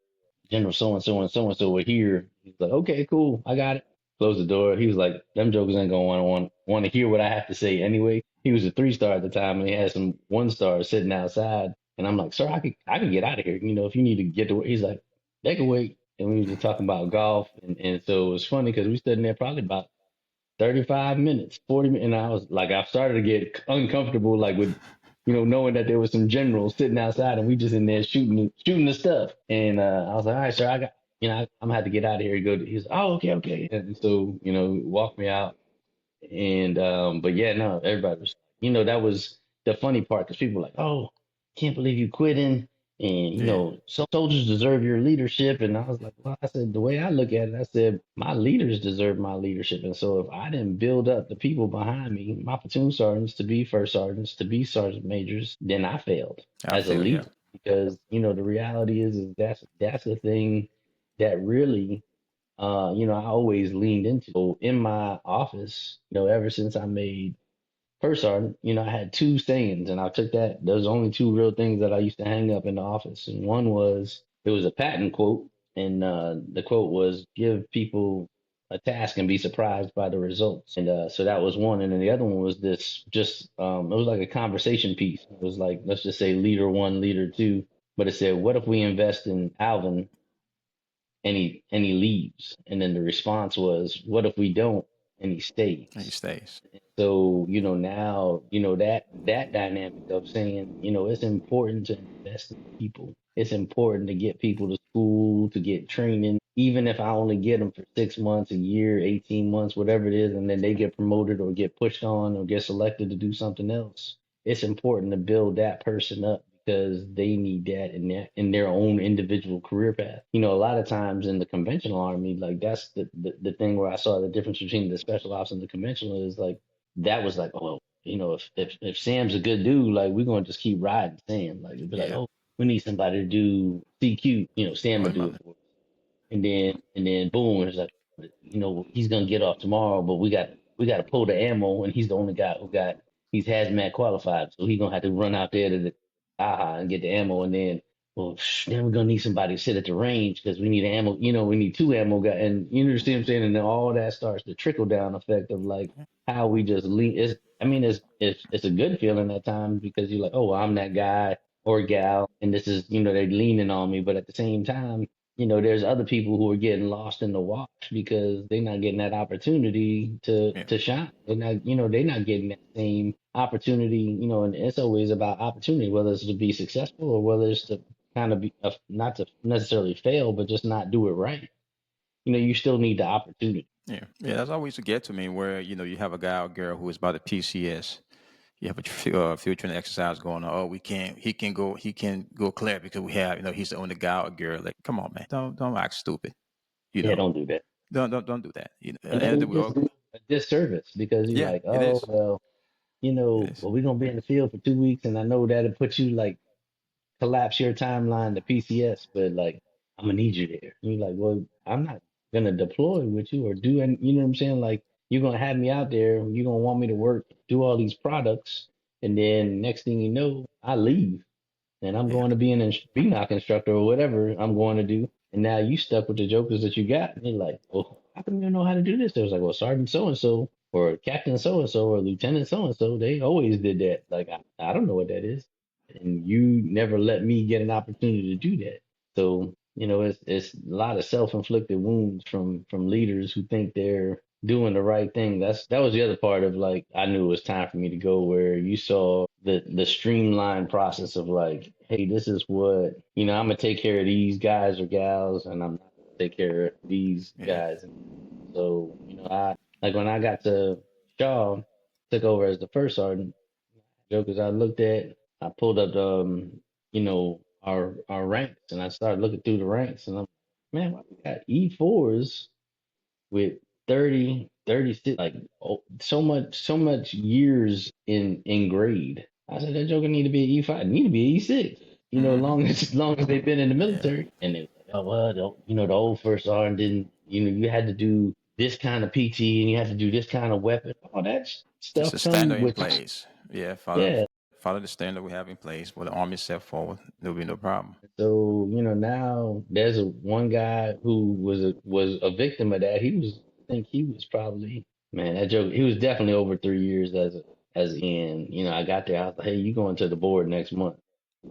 General so and so and so and so were here. He's like, okay, cool, I got it. Close the door. He was like, them jokers ain't gonna want to hear what I have to say anyway. He was a 3-star at the time, and he had some 1-stars sitting outside. And I'm like, sir, I could get out of here. If you need to get to work. He's like, they can wait. And we was just talking about golf, and so it was funny because we stood in there probably about 35 minutes, 40 minutes. And I was like, I started to get uncomfortable, like with, knowing that there was some generals sitting outside and we just in there shooting the stuff. And I was like, all right, sir, I'm gonna have to get out of here and go. He's, oh, okay, okay. And so, walked me out. And but yeah, no, everybody was, that was the funny part because people were like, oh, can't believe you quitting. And yeah. soldiers deserve your leadership. And I was like, well, I said, the way I look at it, I said, my leaders deserve my leadership. And so if I didn't build up the people behind me, my platoon sergeants to be first sergeants, to be sergeant majors, then I failed I as a feel yeah, leader. Because, the reality is that's the thing that really I always leaned into. So in my office, ever since I made first sergeant, I had two sayings, and I took that. Those are only two real things that I used to hang up in the office. And one was, it was a Patton quote, and the quote was, "Give people a task and be surprised by the results." And so that was one. And then the other one was this, just it was like a conversation piece. It was like, let's just say leader one, leader two, but it said, "What if we invest in Alvin and he leaves?" And then the response was, "What if we don't and he and he stays?" stays. So, now, that dynamic of saying, it's important to invest in people. It's important to get people to school, to get training, even if I only get them for 6 months, a year, 18 months, whatever it is, and then they get promoted or get pushed on or get selected to do something else. It's important to build that person up because they need that in their own individual career path. A lot of times in the conventional army, like that's the thing where I saw the difference between the special ops and the conventional is like that was like, oh, if Sam's a good dude, like we're gonna just keep riding Sam. Like it'd be like, Yeah. oh, we need somebody to do CQ, Sam Oh, would do it for us. And then boom, it's like, he's gonna get off tomorrow, but we got to pull the ammo, and he's the only guy who got he's hazmat qualified, so he's gonna have to run out there to the AHA and get the ammo, and then well, then we're gonna need somebody to sit at the range because we need ammo. We need two ammo guys, and you understand what I'm saying, and then all that starts the trickle down effect of like how we just lean. I mean, it's a good feeling at times because you're like, oh, I'm that guy or gal, and this is they're leaning on me, but at the same time there's other people who are getting lost in the wash because they're not getting that opportunity to yeah. to shine. They're not getting that same opportunity, and it's always about opportunity, whether it's to be successful or whether it's to kind of be not to necessarily fail, but just not do it right. You still need the opportunity. Yeah. Yeah. That's always to get to me where, you have a guy or girl who is about a PCS. You have a field training exercise going on. Oh, he can go clear because we have, he's the only guy or girl. Like, come on, man. Don't act stupid. You Yeah, know, don't do that. don't do that. At And the end then of you the day, we just all, do a disservice because you're yeah, like, it oh is. well, It is. well, we're gonna be in the field for 2 weeks, and I know that'll put you like collapse your timeline to PCS, but like I'm gonna need you there. And you're like, well, I'm not gonna deploy with you or do any, you know what I'm saying? Like you're gonna have me out there, you're gonna want me to work, do all these products, and then next thing you know, I leave and I'm Yeah. going to be an BNOC instructor or whatever I'm going to do. And now you stuck with the jokers that you got. And you're like, well, how come you don't know how to do this? It was like, well, Sergeant so and so or Captain so and so or Lieutenant so and so, they always did that. Like, I don't know what that is. And you never let me get an opportunity to do that. So, it's a lot of self-inflicted wounds from leaders who think they're doing the right thing. That was the other part of like I knew it was time for me to go where you saw the streamlined process of like, hey, this is what I'm gonna take care of these guys or gals, and I'm not gonna take care of these Yeah. guys. So I like when I got to Shaw, took over as the first sergeant. Jokers I looked at, I pulled up our ranks, and I started looking through the ranks, and I'm man, why we got E4s with 30, 36, like so much years in grade. I said that joker need to be an E5, need to be an E6. Hmm. Long as they've been in the Yeah. military. And they was like, oh well, the old first sergeant didn't, you had to do this kind of PT and you had to do this kind of weapon. All that Just stuff a come standard in with place. Yeah. Follow yeah. follow the standard we have in place. Where the army set forward, there'll be no problem. So, now there's one guy who was a victim of that. I think he was probably, man, that joke, he was definitely over 3 years as in, I got there, I was like, hey, you going to the board next month.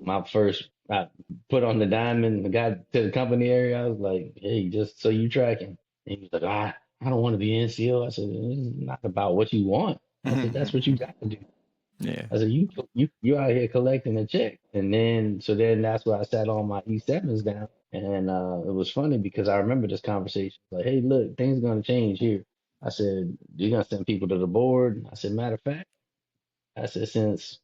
I put on the diamond, I got to the company area, I was like, hey, just so you tracking. And he was like, I don't want to be NCO. I said, it's not about what you want. I said, that's what you got to do. Yeah. I said, you out here collecting a check. And then that's where I sat on my E7s down. And it was funny because I remember this conversation. Like, hey, look, things are gonna change here. I said, you're gonna send people to the board. I said, matter of fact, I said, since,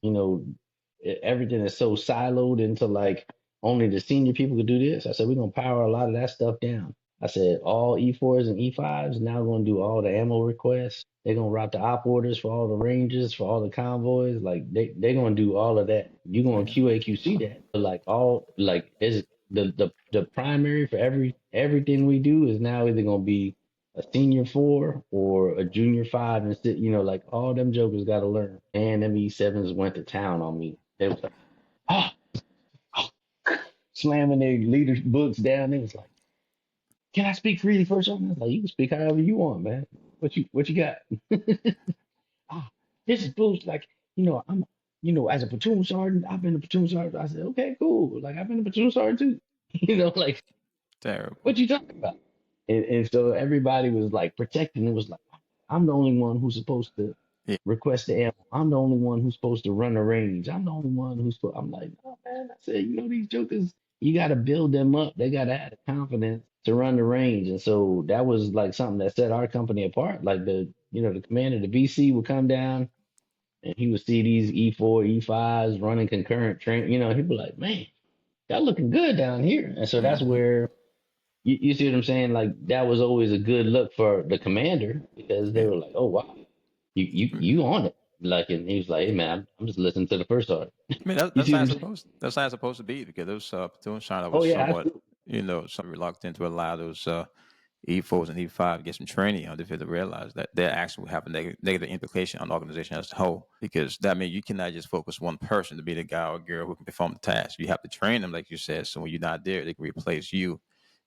everything is so siloed into like only the senior people could do this, I said, we're gonna power a lot of that stuff down. I said, all E4s and E5s now gonna do all the ammo requests. They're gonna route the op orders for all the ranges, for all the convoys. Like they're gonna do all of that. You're gonna Yeah. QAQC that. But like all like is the primary for everything we do is now either gonna be a senior four or a junior five and sit, like all them jokers got to learn. And them E7s went to town on me. They was like, oh, oh, slamming their leaders books down. They was like, can I speak freely first? I was like, you can speak however you want, man. What you got? Ah, this is bullshit. Like, I'm, as a platoon sergeant, I've been a platoon sergeant. I said, okay, cool. Like, I've been a platoon sergeant too. Like, Terrible. what you talking about? And so everybody was like protecting. It was like, I'm the only one who's supposed to Yeah. request the ammo. I'm the only one who's supposed to run the range. I'm the only one who's supposed. I'm like, oh man, I said, these jokers, you got to build them up. They got to have the confidence to run the range. And so that was like something that set our company apart. Like the commander, the BC would come down and he would see these E4, E5s running concurrent train, he'd be like, man, y'all looking good down here. And so that's Hmm. where you see what I'm saying? Like that was always a good look for the commander because they Yeah. were like, oh wow, you on it. Like, and he was like, hey man, I'm just listening to the first part. I mean, You that's see how what I'm it's saying? supposed. That's how it's supposed to be because those platoon sergeant Oh was yeah, somewhat, absolutely. some reluctant to allow those E4s and E5 to get some training on to realize that their action will have a negative implication on the organization as a whole. Because that means you cannot just focus one person to be the guy or girl who can perform the task. You have to train them, like you said, so when you're not there, they can replace you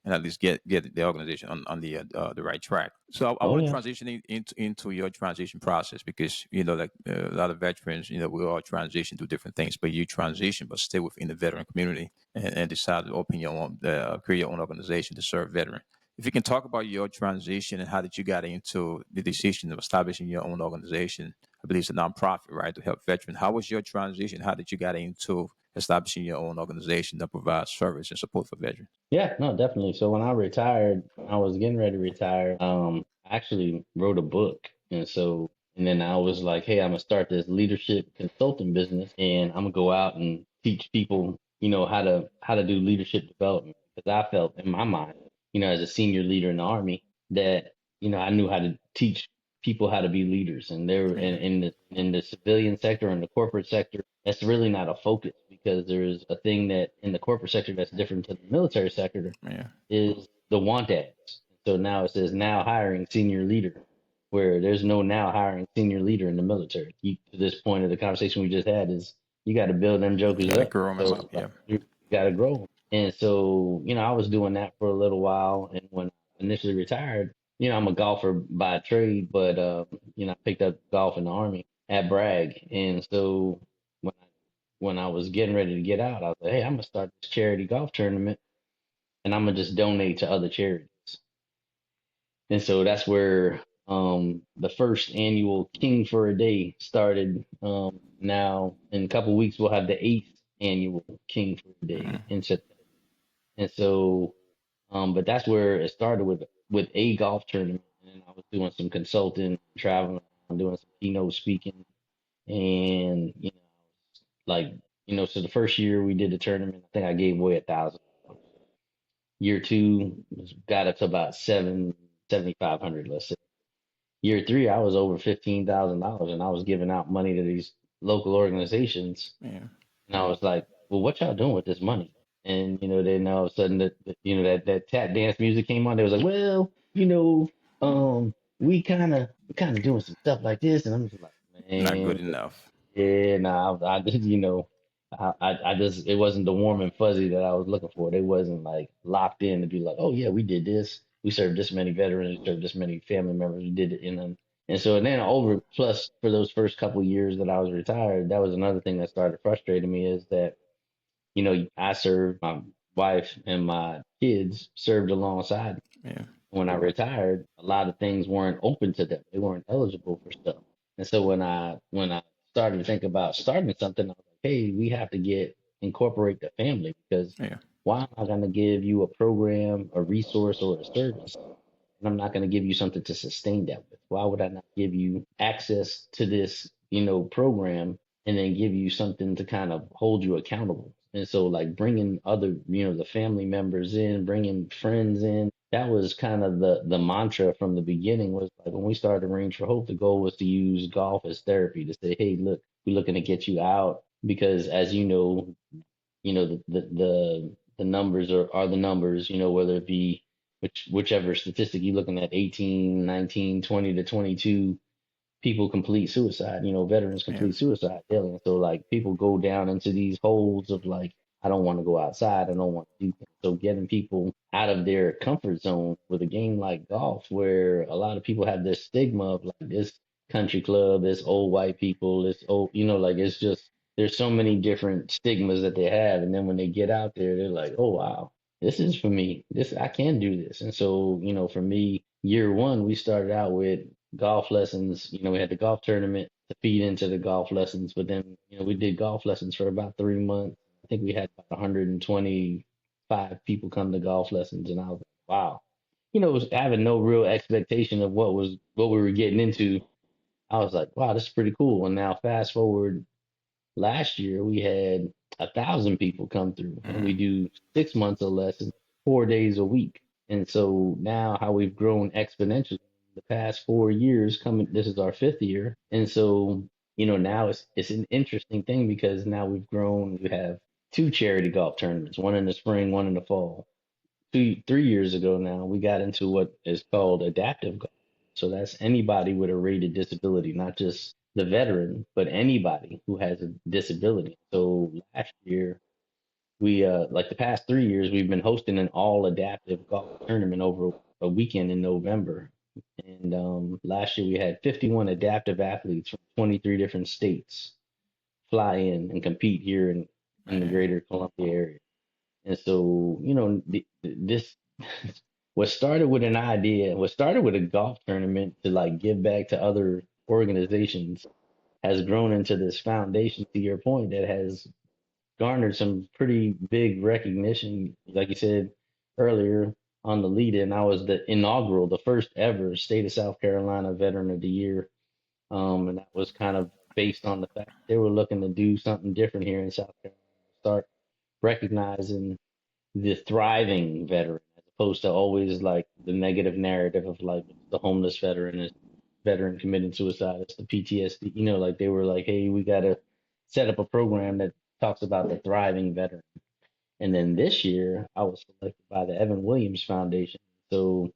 and at least get the organization on the right track. So I Oh want to yeah. transition into your transition process because like a lot of veterans, we all transition to different things, but you transition but stay within the veteran community and decide to open your own, create your own organization to serve veterans. If you can talk about your transition and how did you get into the decision of establishing your own organization, I believe it's a nonprofit, right, to help veterans. How was your transition? How did you get into establishing your own organization that provides service and support for veterans? Yeah, no, definitely. So when I retired, I was getting ready to retire. I actually wrote a book. And then I was like, hey, I'm gonna start this leadership consulting business and I'm gonna go out and teach people, how to do leadership development. Because I felt in my mind, as a senior leader in the Army, that, I knew how to teach people how to be leaders. And there Yeah, in the civilian sector and the corporate sector, that's really not a focus because there's a thing that in the corporate sector that's different to the military sector yeah, is the want ads. So now it says now hiring senior leader, where there's no now hiring senior leader in the military. To this point of the conversation we just had is you got to build them jokers gotta up. grow them So up. like, Yeah, you got to grow 'em. And so, I was doing that for a little while. And when I initially retired, I'm a golfer by trade, but, I picked up golf in the Army at Bragg. And so when I was getting ready to get out, I was like, hey, I'm gonna start this charity golf tournament and I'm gonna just donate to other charities. And so that's where the first annual King for a Day started. Now in a couple of weeks we'll have the eighth annual King for a Day mm, in September. And so, but that's where it started with a golf tournament, and I was doing some consulting, traveling, doing some keynote speaking, and like so the first year we did the tournament, I think I gave away 1,000. Year two got up to about 7,500, let's say. Year three, I was over $15,000, and I was giving out money to these local organizations. yeah, And I was like, "Well, what y'all doing with this money?" And then all of a sudden, that tap dance music came on. They was like, "Well, we kind of doing some stuff like this," and I'm just like, not good "Man, enough. yeah, nah, I just, I just, it wasn't the warm and fuzzy that I was looking for. They wasn't like locked in to be like, oh yeah, we did this. We served this many veterans, we served this many family members. We did it in them. And so then over plus for those first couple years that I was retired, that was another thing that started frustrating me is that, I served my wife and my kids served alongside Yeah, when I retired, a lot of things weren't open to them. They weren't eligible for stuff. And so when I started to think about starting something, I was like, hey, we have to incorporate the family because yeah, why am I going to give you a program, a resource, or a service, and I'm not going to give you something to sustain that with? Why would I not give you access to this, program and then give you something to kind of hold you accountable? And so, like bringing other, the family members in, bringing friends in, that was kind of the mantra from the beginning. Was like when we started Range for Hope, the goal was to use golf as therapy to say, hey, look, we're looking to get you out because, as the numbers are the numbers, whether it be whichever statistic you're looking at, 18, 19, 20 to 22 people complete suicide, veterans yeah, complete suicide daily. And so like people go down into these holes of like, I don't want to go outside. I don't want to do things. So getting people out of their comfort zone with a game like golf, where a lot of people have this stigma of like this country club, this old white people, this old, like it's just, there's so many different stigmas that they have. And then when they get out there, they're like, oh, wow, this is for me. I can do this. And so, for me, year one, we started out with golf lessons. We had the golf tournament to feed into the golf lessons, but then, we did golf lessons for about 3 months. I think we had about 125 people come to golf lessons, and I was like, wow. It was having no real expectation of what we were getting into. I was like, wow, this is pretty cool. And now fast forward last year, we had 1,000 people come through, and we Mm, do 6 months of lessons, 4 days a week. And so now how we've grown exponentially the past 4 years, coming, this is our fifth year. And so, now it's an interesting thing because now we've grown. We have two charity golf tournaments, one in the spring, one in the fall. 3 years ago now, we got into what is called adaptive golf. So that's anybody with a rated disability, not just the veteran, but anybody who has a disability. So last year, we like the past 3 years, we've been hosting an all adaptive golf tournament over a weekend in November. And last year we had 51 adaptive athletes from 23 different states fly in and compete here in the man, greater Columbia area. And so, this what started with a golf tournament to like give back to other organizations has grown into this foundation, to your point, that has garnered some pretty big recognition. Like you said earlier on the lead in, I was the first ever state of South Carolina Veteran of the Year. And that was kind of based on the fact they were looking to do something different here in South Carolina, start recognizing the thriving veteran as opposed to always like the negative narrative of like the homeless veteran is veteran committing suicide, it's the PTSD, like they were like, hey, we got to set up a program that talks about the thriving veteran. And then this year I was selected by the Evan Williams Foundation. So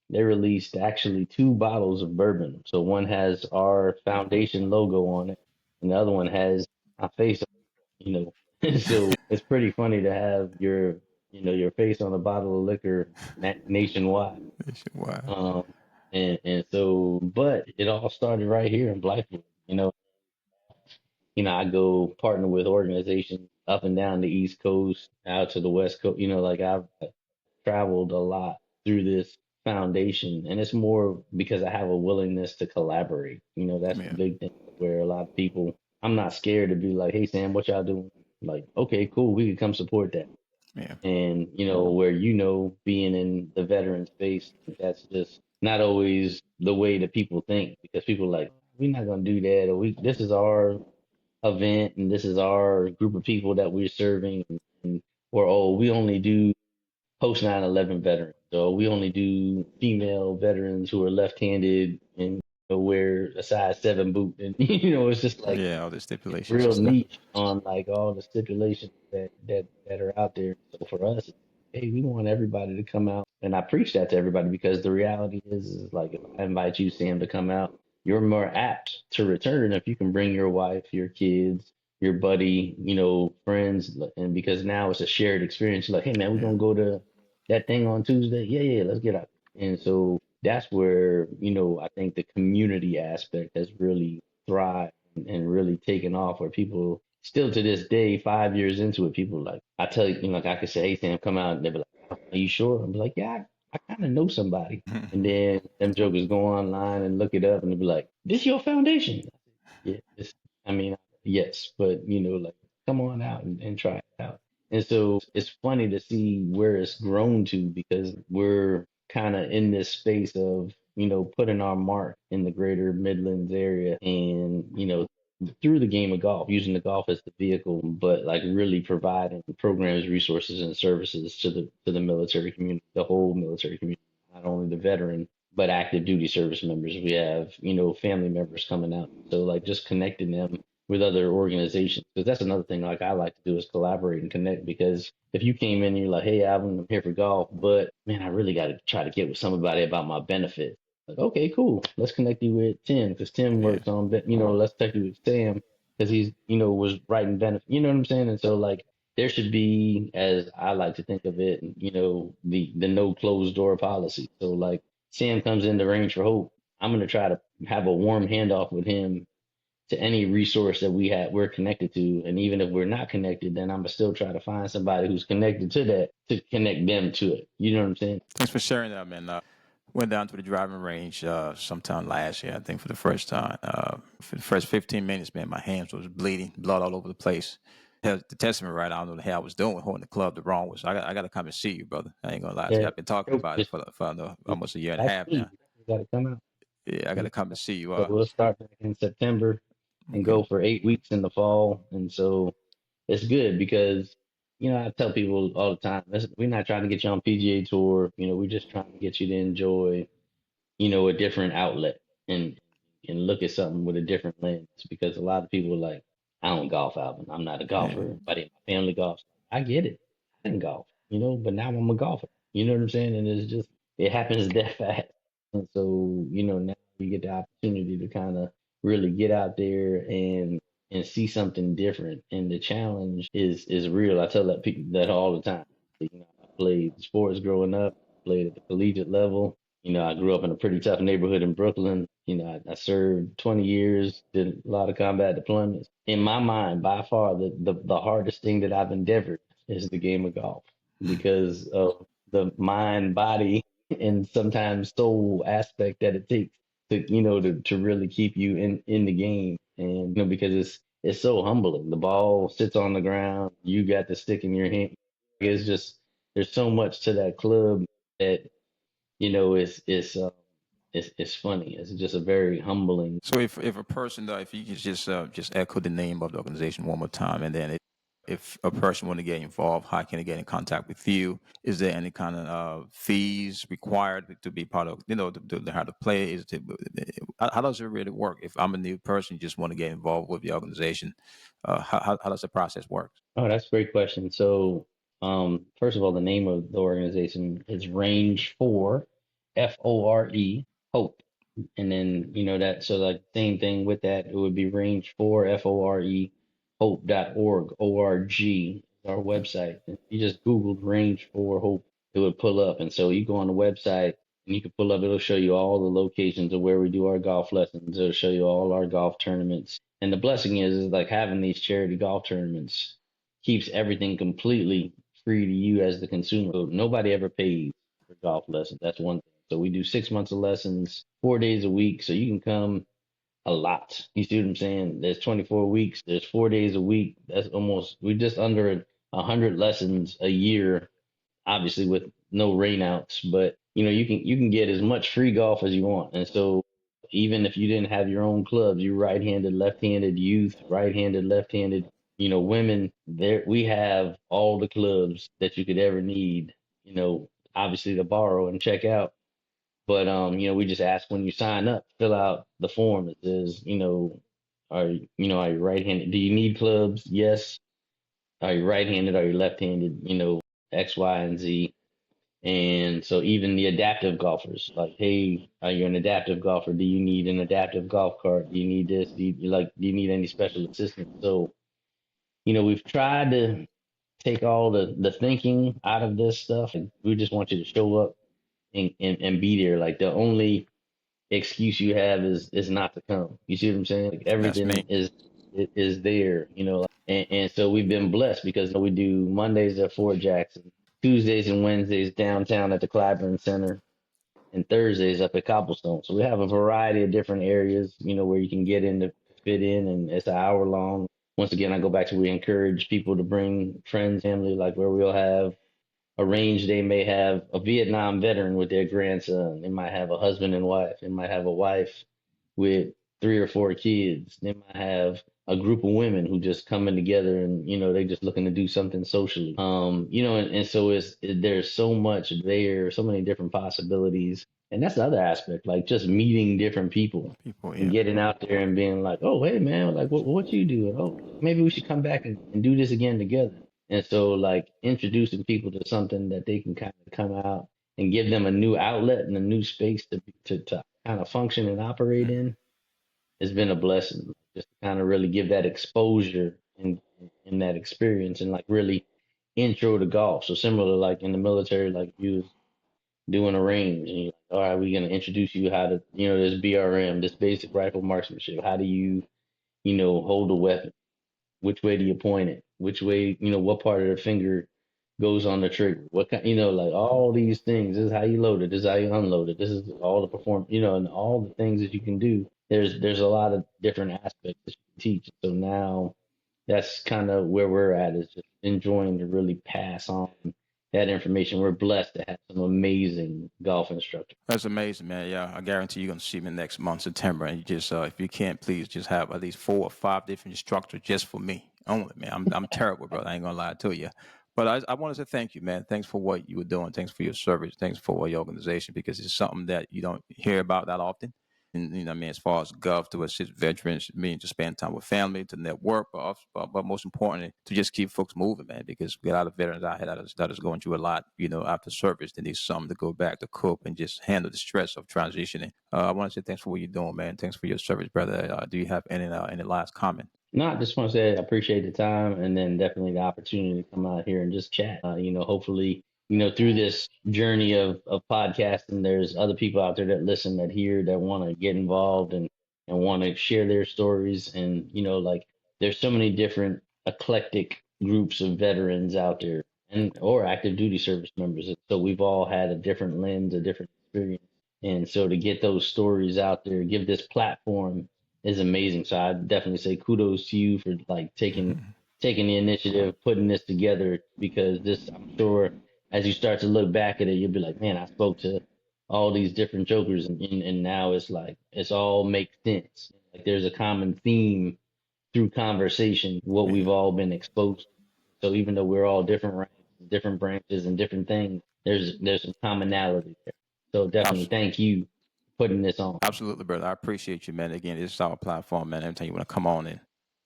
they released actually two bottles of bourbon. So one has our foundation logo on it and the other one has our face, you know. So it's pretty funny to have your face on a bottle of liquor nationwide. wow, Um, and so, but it all started right here in Blythewood. I go partner with organizations up and down the East Coast, out to the West Coast. Like I've traveled a lot through this foundation, and it's more because I have a willingness to collaborate. That's the yeah, big thing where a lot of people, I'm not scared to be like, hey, Sam, what y'all doing? Like, okay, cool, we can come support that. yeah, And, where, being in the veteran space, that's just not always the way that people think because people are like, we're not going to do that. Or this is our event and this is our group of people that we're serving. Or, oh, we only do post 9/11 veterans. So we only do female veterans who are left-handed and wear a size 7 boot. And it's just like yeah. All the it's stipulations and real stuff. niche on like all the stipulations that are out there. So for us, hey, we want everybody to come out, and I preach that to everybody because the reality is like if I invite you, Sam, to come out, you're more apt to return if you can bring your wife, your kids, your buddy, friends, and because now it's a shared experience. Like, hey, man, we're Yeah, gonna go to that thing on Tuesday. Yeah, yeah, let's get out. And so that's where I think the community aspect has really thrived and really taken off where people still to this day, 5 years into it, people like, I tell you, like I could say, hey Sam, come out and they'll be like, are you sure? I'm like, yeah, I kind of know somebody. And then them jokers go online and look it up and they'll be like, this your foundation? Yeah, I mean, yes, but like, come on out and try it out. And so it's funny to see where it's grown to because we're kind of in this space of, putting our mark in the greater Midlands area and, through the game of golf, using the golf as the vehicle, but like really providing programs, resources, and services to the military community, the whole military community, not only the veteran, but active duty service members. We have, family members coming out. So like just connecting them with other organizations. Because that's another thing like I like to do is collaborate and connect because if you came in and you're like, hey, Alvin, I'm here for golf, but man, I really got to try to get with somebody about my benefits. Like, okay, cool. Let's connect you with Tim because Tim yeah. works on, let's connect you with Sam because he's, was writing benefits. You know what I'm saying? And so like there should be, as I like to think of it, the no closed door policy. So like Sam comes into Range for Hope, I'm gonna try to have a warm handoff with him to any resource that we're connected to. And even if we're not connected, then I'm gonna still try to find somebody who's connected to that to connect them to it. You know what I'm saying? Thanks for sharing that, man. Went down to the driving range sometime last year, I think, for the first time. For the first 15 minutes, man, my hands was bleeding, blood all over the place. Hell, the testament, right? I don't know the hell I was doing, holding the club the wrong way. So I got to come and see you, brother. I ain't gonna lie to you. Yeah. I've been talking Yo, about it just for almost a year and a that's half me. now. You gotta come out. Yeah, I got to come and see you. So we'll start back in September and Okay. go for 8 weeks in the fall. And so it's good because, I tell people all the time, we're not trying to get you on PGA Tour. We're just trying to get you to enjoy, a different outlet and look at something with a different lens because a lot of people are like, I don't golf, Alvin. I'm not a golfer. Yeah. Everybody in my family golfs. I get it. I didn't golf, but now I'm a golfer. You know what I'm saying? And it's just it happens that fast. And so, now you get the opportunity to kind of really get out there and see something different. And the challenge is real. I tell that people that all the time. I played sports growing up, played at the collegiate level. I grew up in a pretty tough neighborhood in Brooklyn. I served 20 years, did a lot of combat deployments. In my mind, by far, the hardest thing that I've endeavored is the game of golf because of the mind, body, and sometimes soul aspect that it takes to really keep you in the game. And, because it's so humbling. The ball sits on the ground, you got the stick in your hand. It's just, there's so much to that club that it's funny. It's just a very humbling. So if a person, if you could just echo the name of the organization one more time, and then if a person want to get involved, how can they get in contact with you? Is there any kind of fees required to be part of, to how to play? How does it really work? If I'm a new person, just want to get involved with the organization, how does the process work? Oh, that's a great question. So, first of all, the name of the organization is Range for FORE Hope. And then, that, so like same thing with that, it would be Range for FORE Hope.org, ORG, our website. If you just Googled Range for Hope, it would pull up. And so you go on the website and you can pull up, it'll show you all the locations of where we do our golf lessons. It'll show you all our golf tournaments. And the blessing is like having these charity golf tournaments keeps everything completely free to you as the consumer. So nobody ever pays for golf lessons. That's one thing. So we do 6 months of lessons, 4 days a week. So you can come a lot. You see what I'm saying? There's 24 weeks. There's 4 days a week. We're just under 100 lessons a year, obviously with no rainouts, but you can get as much free golf as you want. And so even if you didn't have your own clubs, you right-handed, left-handed youth, right-handed, left-handed, women, there we have all the clubs that you could ever need, obviously to borrow and check out. But we just ask when you sign up, fill out the form. It says, are you right-handed? Do you need clubs? Yes. Are you right-handed? Are you left-handed? X, Y, and Z. And so even the adaptive golfers, like, hey, you're an adaptive golfer. Do you need an adaptive golf cart? Do you need this? Do you need any special assistance? So, we've tried to take all the thinking out of this stuff, and we just want you to show up and be there. Like the only excuse you have is not to come. You see what I'm saying? Like That's me. everything is there, and so we've been blessed because we do Mondays at Fort Jackson, Tuesdays and Wednesdays downtown at the Clyburn Center, and Thursdays up at Cobblestone. So we have a variety of different areas, where you can get in to fit in, and it's an hour long. Once again, I go back to we encourage people to bring friends, family, like where we'll have arranged. They may have a Vietnam veteran with their grandson. They might have a husband and wife. They might have a wife with 3 or 4 kids. They might have a group of women who just coming together and they're just looking to do something socially. And so there's so much there, so many different possibilities. And that's the other aspect, like just meeting different people People, and yeah. getting out there and being like, oh, hey man, like what you do? Oh, maybe we should come back and do this again together. And so, like, introducing people to something that they can kind of come out and give them a new outlet and a new space to kind of function and operate in has been a blessing. Just to kind of really give that exposure and that experience and like really intro to golf. So similar to like in the military, like you was doing a range and you're like, all right, we're gonna introduce you how to, this BRM, this basic rifle marksmanship. How do you, hold a weapon? Which way do you point it? Which way, what part of the finger goes on the trigger? What kind, like all these things. This is how you load it. This is how you unload it. This is all the perform, and all the things that you can do. There's a lot of different aspects that you can teach. So now that's kind of where we're at is just enjoying to really pass on that information. We're blessed to have some amazing golf instructors. That's amazing, man. Yeah, I guarantee you're going to see me next month, September. And you just, if you can't, please just have at least 4 or 5 different instructors just for me only, man. I'm terrible, brother. I ain't going to lie to you. But I wanted to thank you, man. Thanks for what you were doing. Thanks for your service. Thanks for your organization, because it's something that you don't hear about that often. And, you know, what I mean, as far as Gov to assist veterans, meaning to spend time with family, to network, but most importantly, to just keep folks moving, man, because we got a lot of veterans out here that is going through a lot, you know, after service. They need something to go back to cope and just handle the stress of transitioning. I want to say thanks for what you're doing, man. Thanks for your service, brother. Do you have any last comment? No, I just want to say I appreciate the time and then definitely the opportunity to come out here and just chat. Hopefully, through this journey of podcasting, there's other people out there that listen, that hear, that want to get involved and want to share their stories. And, like there's so many different eclectic groups of veterans out there and or active duty service members. And so we've all had a different lens, a different experience. And so to get those stories out there, give this platform is amazing. So I definitely say kudos to you for like taking the initiative, putting this together, because this, I'm sure, as you start to look back at it, you'll be like, man, I spoke to all these different jokers, and now it's like it's all makes sense. Like there's a common theme through conversation, what we've Yeah, all been exposed to. So even though we're all different ranks, different branches, and different things, there's some commonality there. So definitely absolutely. thank you for putting this on. Absolutely, brother. I appreciate you, man. Again, this is our platform, man. Anytime you want to come on and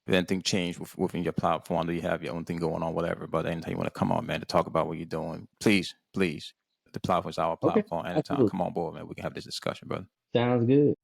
if anything changed within your platform, do you have your own thing going on, whatever. But anytime you want to come on, man, to talk about what you're doing, please, please. The platform is our Okay, platform. Anytime, absolutely. come on board, man. We can have this discussion, brother. Sounds good.